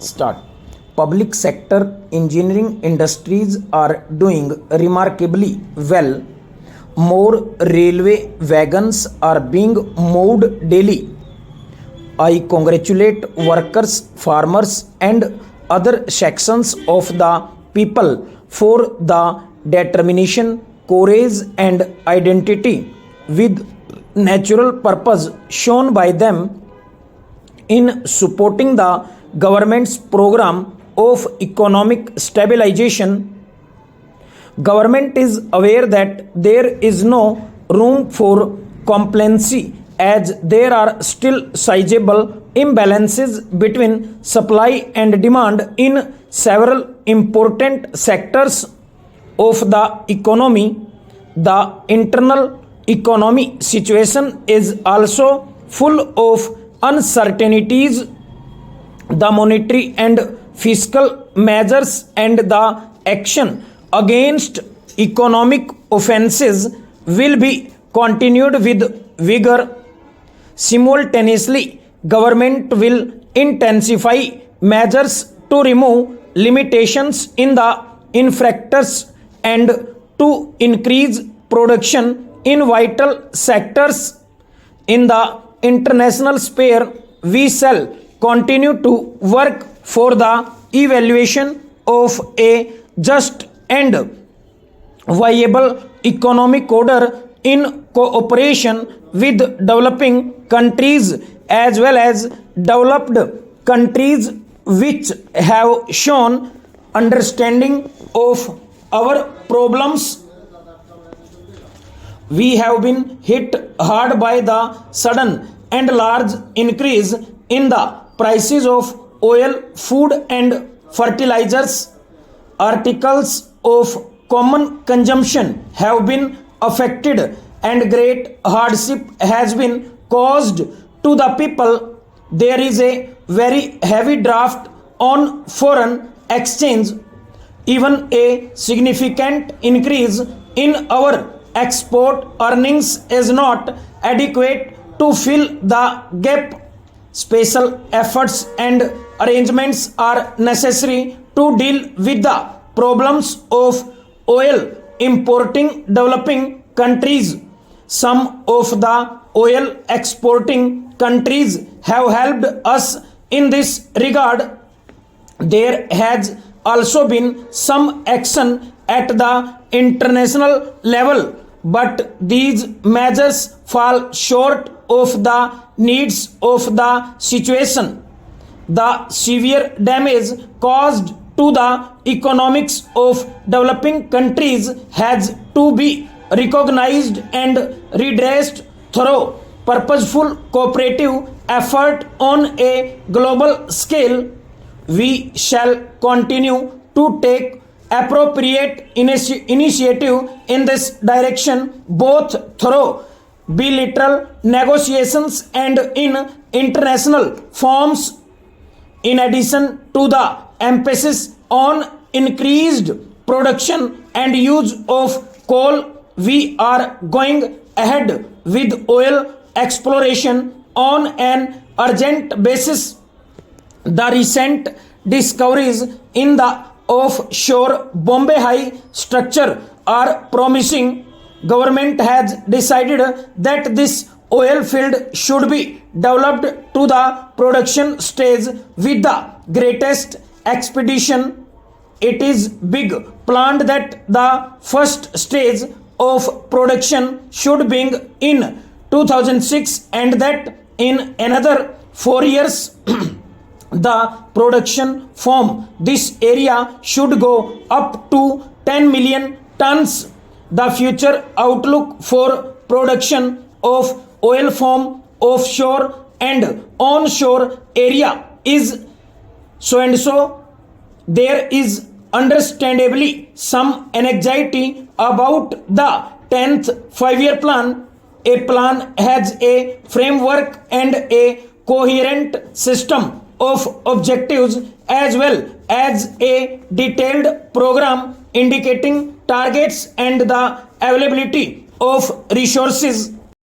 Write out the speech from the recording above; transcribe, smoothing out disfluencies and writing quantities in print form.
Start. Public sector engineering industries are doing remarkably well. More railway wagons are being moved daily. I congratulate workers, farmers, and other sections of the people for the determination, courage, and identity with natural purpose shown by them in supporting the government's program of economic stabilization. Government is aware that there is no room for complacency as there are still sizable imbalances between supply and demand in several important sectors of the economy. The internal economy situation is also full of uncertainties. The monetary and fiscal measures and the action against economic offenses will be continued with vigor. Simultaneously, government will intensify measures to remove limitations in the infrastructures and to increase production in vital sectors. In the international sphere, we shall continue to work for the evaluation of a just and viable economic order in cooperation with developing countries as well as developed countries which have shown understanding of our problems. We have been hit hard by the sudden and large increase in the prices of oil, food, and fertilizers. Articles of common consumption have been affected and great hardship has been caused to the people. There is a very heavy draft on foreign exchange. Even a significant increase in our export earnings is not adequate to fill the gap. Special efforts and arrangements are necessary to deal with the problems of oil importing developing countries. Some of the oil exporting countries have helped us in this regard. There has also been some action at the international level, but these measures fall short of the needs of the situation. The severe damage caused to the economics of developing countries has to be recognized and redressed through purposeful cooperative effort on a global scale. We shall continue to take appropriate initiative in this direction, both through bilateral negotiations and in international forums. In addition to the emphasis on increased production and use of coal, we are going ahead with oil exploration on an urgent basis. The recent discoveries in the offshore Bombay High structure are promising. Government has decided that this oil field should be developed to the production stage with the greatest expedition. It is big planned that the first stage of production should be in 2006 and that in another 4 years the production from this area should go up to 10 million tons. The future outlook for production of oil from offshore and onshore area is so and so. There is understandably some anxiety about the 10th 5-year plan. A plan has a framework and a coherent system of objectives as well as a detailed program indicating targets and the availability of resources.